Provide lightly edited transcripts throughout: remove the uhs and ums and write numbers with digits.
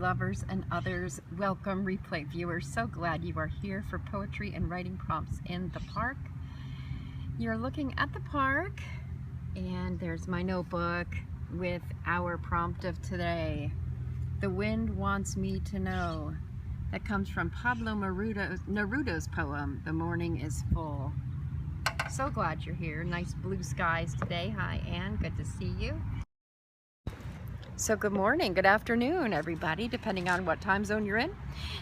lovers and others. Welcome, replay viewers. So glad you are here for poetry and writing prompts in the park. You're looking at the park, and there's my notebook with our prompt of today. The wind wants me to know. That comes from Pablo Neruda's poem, The Morning is Full. So glad you're here. Nice blue skies today. Hi, Anne. Good to see you. So good morning, good afternoon, everybody, depending on what time zone you're in.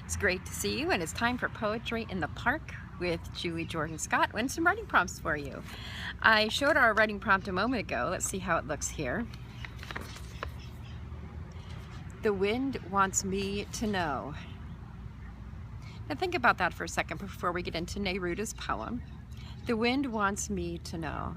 It's great to see you, and it's time for Poetry in the Park with Julie Jordan Scott and some writing prompts for you. I showed our writing prompt a moment ago. Let's see how it looks here. The wind wants me to know. Now think about that for a second before we get into Neruda's poem. The wind wants me to know.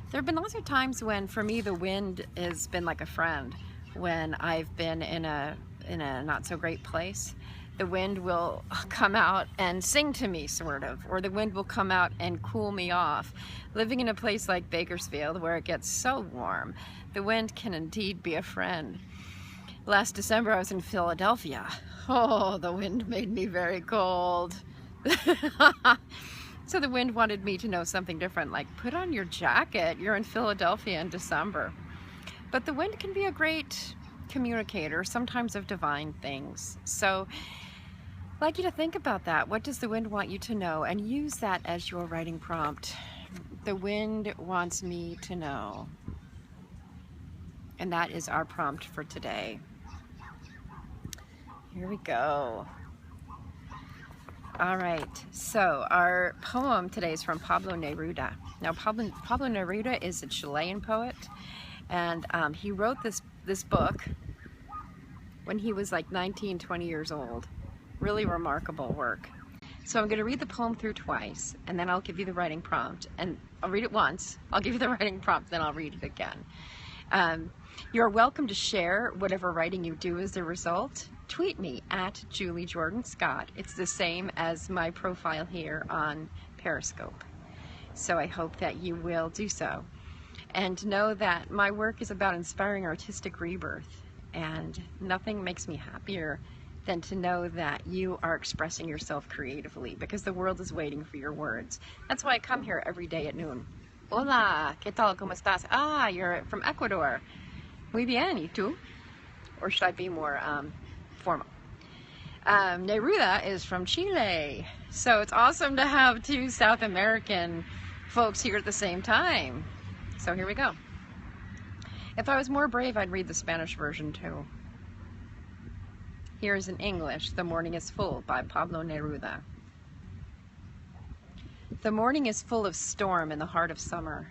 There have been lots of times when, for me, the wind has been like a friend. When I've been in a not so great place, the wind will come out and sing to me, sort of, or the wind will come out and cool me off. Living in a place like Bakersfield, where it gets so warm, the wind can indeed be a friend. Last December, I was in Philadelphia. Oh, the wind made me very cold. So the wind wanted me to know something different, like put on your jacket, you're in Philadelphia in December. But the wind can be a great communicator, sometimes of divine things. So I'd like you to think about that. What does the wind want you to know? And use that as your writing prompt. The wind wants me to know. And that is our prompt for today. Here we go. All right, so our poem today is from Pablo Neruda. Now, Pablo Neruda is a Chilean poet, and he wrote this book when he was like 19, 20 years old. Really remarkable work. So I'm going to read the poem through twice, and then I'll give you the writing prompt. And I'll read it once, I'll give you the writing prompt, then I'll read it again. You're welcome to share whatever writing you do as a result. Tweet me at Julie Jordan Scott. It's the same as my profile here on Periscope. So I hope that you will do so. And know that my work is about inspiring artistic rebirth. And nothing makes me happier than to know that you are expressing yourself creatively, because the world is waiting for your words. That's why I come here every day at noon. Hola, ¿qué tal? ¿Cómo estás? Ah, you're from Ecuador. Muy bien, ¿y tú? Or should I be more formal? Neruda is from Chile. So it's awesome to have two South American folks here at the same time. So here we go. If I was more brave, I'd read the Spanish version too. Here is in English, The Morning is Full by Pablo Neruda. The morning is full of storm in the heart of summer.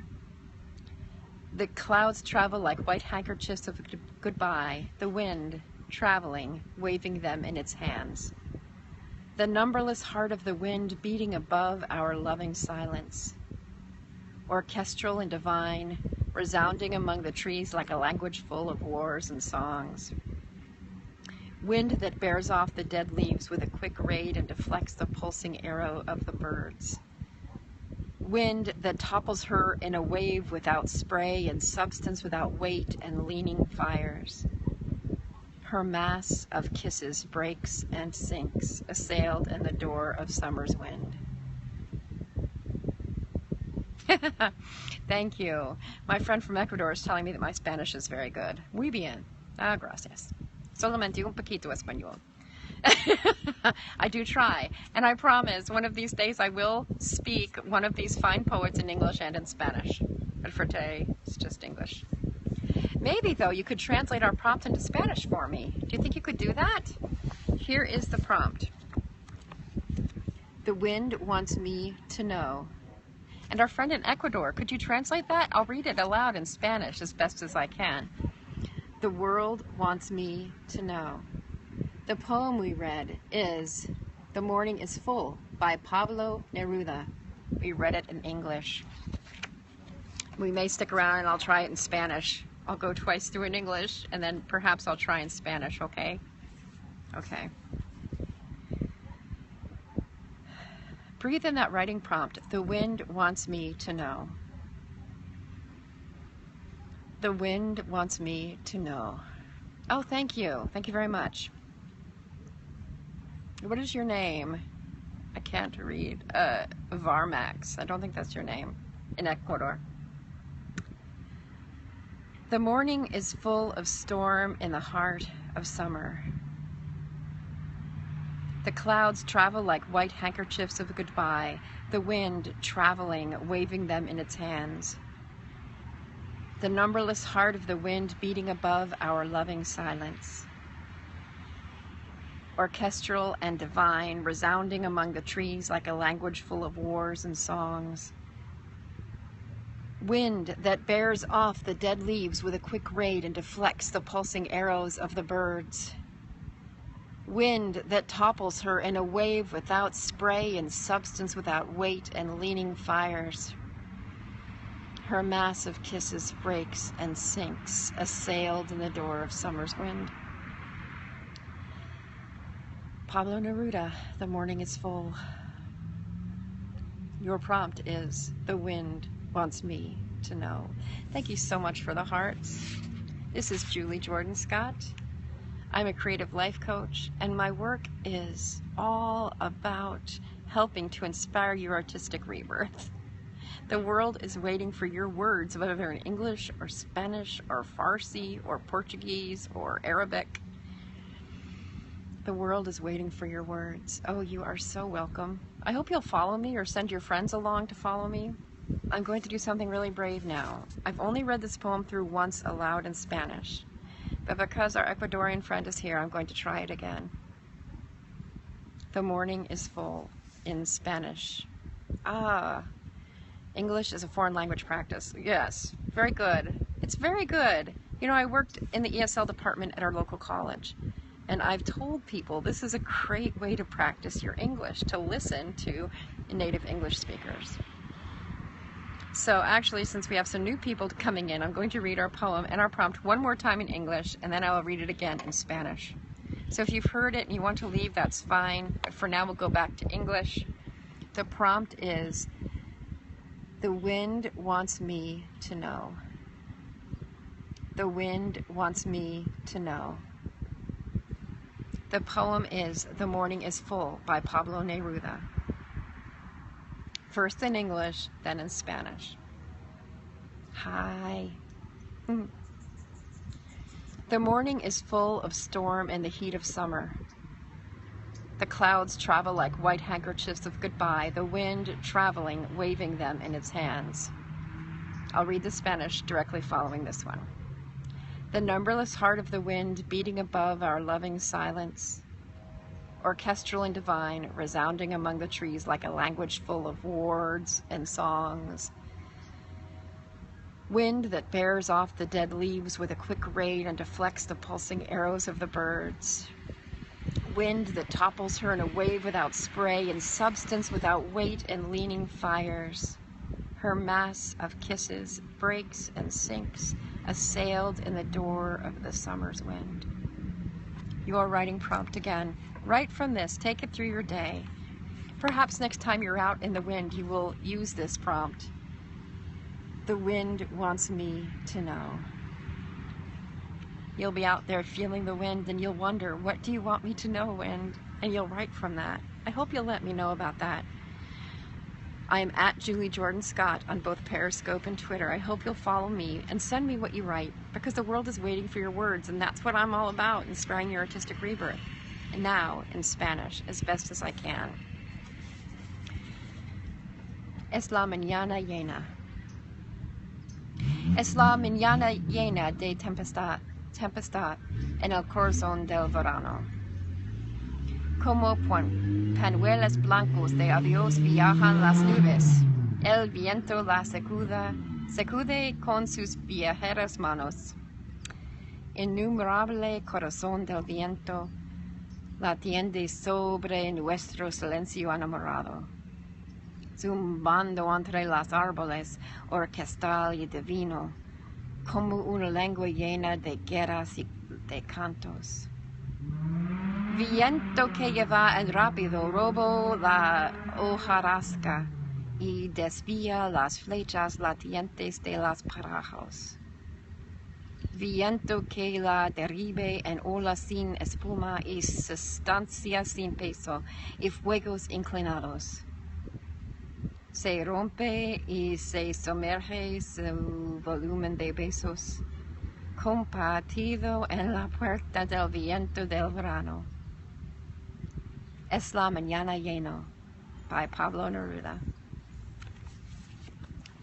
The clouds travel like white handkerchiefs of goodbye, the wind traveling, waving them in its hands. The numberless heart of the wind beating above our loving silence. Orchestral and divine, resounding among the trees like a language full of wars and songs. Wind that bears off the dead leaves with a quick raid and deflects the pulsing arrow of the birds. Wind that topples her in a wave without spray and substance without weight and leaning fires. Her mass of kisses breaks and sinks, assailed in the door of summer's wind. Thank you. My friend from Ecuador is telling me that my Spanish is very good. Muy bien. Ah, gracias. Solamente un poquito español. I do try, and I promise one of these days I will speak one of these fine poets in English and in Spanish. But for today, it's just English. Maybe, though, you could translate our prompt into Spanish for me. Do you think you could do that? Here is the prompt. The wind wants me to know. And our friend in Ecuador, could you translate that? I'll read it aloud in Spanish as best as I can. The world wants me to know. The poem we read is The Morning is Full by Pablo Neruda. We read it in English. We may stick around and I'll try it in Spanish. I'll go twice through in English and then perhaps I'll try in Spanish, okay? Okay. Breathe in that writing prompt. The wind wants me to know. The wind wants me to know. Oh, thank you. Thank you very much. What is your name? I can't read. Varmax. I don't think that's your name. In Ecuador. The morning is full of storm in the heart of summer. The clouds travel like white handkerchiefs of goodbye, the wind traveling, waving them in its hands. The numberless heart of the wind beating above our loving silence. Orchestral and divine, resounding among the trees like a language full of wars and songs. Wind that bears off the dead leaves with a quick raid and deflects the pulsing arrows of the birds. Wind that topples her in a wave without spray and substance without weight and leaning fires. Her mass of kisses breaks and sinks, assailed in the door of summer's wind. Pablo Neruda, the morning is full. Your prompt is, the wind wants me to know. Thank you so much for the hearts. This is Julie Jordan Scott. I'm a creative life coach, and my work is all about helping to inspire your artistic rebirth. The world is waiting for your words, whether they're in English or Spanish or Farsi or Portuguese or Arabic. The world is waiting for your words. Oh, you are so welcome. I hope you'll follow me or send your friends along to follow me. I'm going to do something really brave now. I've only read this poem through once aloud in Spanish, but because our Ecuadorian friend is here, I'm going to try it again. The morning is full in Spanish. English is a foreign language practice. Yes, very good. It's very good. You know, I worked in the ESL department at our local college, and I've told people this is a great way to practice your English, to listen to native English speakers. So actually, since we have some new people coming in, I'm going to read our poem and our prompt one more time in English, and then I'll read it again in Spanish. So if you've heard it and you want to leave, that's fine. But for now, we'll go back to English. The prompt is, the wind wants me to know. The wind wants me to know. The poem is The Morning is Full by Pablo Neruda. First in English, then in Spanish. Hi. The morning is full of storm and the heat of summer. The clouds travel like white handkerchiefs of goodbye, the wind traveling, waving them in its hands. I'll read the Spanish directly following this one. The numberless heart of the wind beating above our loving silence. Orchestral and divine, resounding among the trees like a language full of words and songs. Wind that bears off the dead leaves with a quick raid and deflects the pulsing arrows of the birds. Wind that topples her in a wave without spray and substance without weight and leaning fires. Her mass of kisses breaks and sinks, assailed in the door of the summer's wind. Your writing prompt again. Write from this, take it through your day. Perhaps next time you're out in the wind, you will use this prompt. The wind wants me to know. You'll be out there feeling the wind and you'll wonder, what do you want me to know, wind? And you'll write from that. I hope you'll let me know about that. I am at Julie Jordan Scott on both Periscope and Twitter. I hope you'll follow me and send me what you write, because the world is waiting for your words, and that's what I'm all about, inspiring your artistic rebirth. And now, in Spanish, as best as I can. Es la mañana llena. Es la mañana llena de tempestad en el corazón del verano. Como pañuelos blancos de adiós viajan las nubes. El viento la sacude con sus viajeras manos. Innumerable corazón del viento latiende sobre nuestro silencio enamorado. Zumbando entre los árboles, orquestal y divino, como una lengua llena de guerras y de cantos. Viento que lleva el rápido robo la hojarasca y desvía las flechas latientes de los pájaros. Viento que la derribe en olas sin espuma y sustancia sin peso y fuegos inclinados. Se rompe y se sumerge su volumen de besos, compartido en la puerta del viento del verano. Es la mañana lleno, by Pablo Neruda.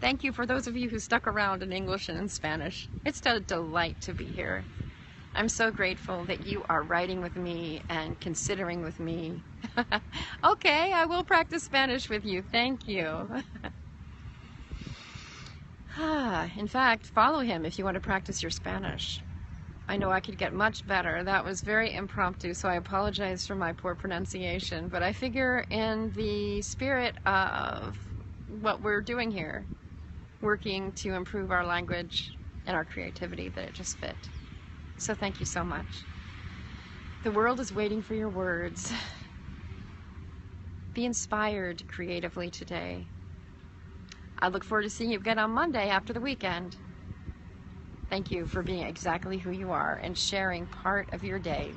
Thank you for those of you who stuck around in English and in Spanish. It's a delight to be here. I'm so grateful that you are writing with me and considering with me. Okay, I will practice Spanish with you. Thank you. In fact, follow him if you want to practice your Spanish. I know I could get much better. That was very impromptu, so I apologize for my poor pronunciation, but I figure in the spirit of what we're doing here, working to improve our language and our creativity, that it just fit. So thank you so much. The world is waiting for your words. Be inspired creatively today. I look forward to seeing you again on Monday after the weekend. Thank you for being exactly who you are and sharing part of your day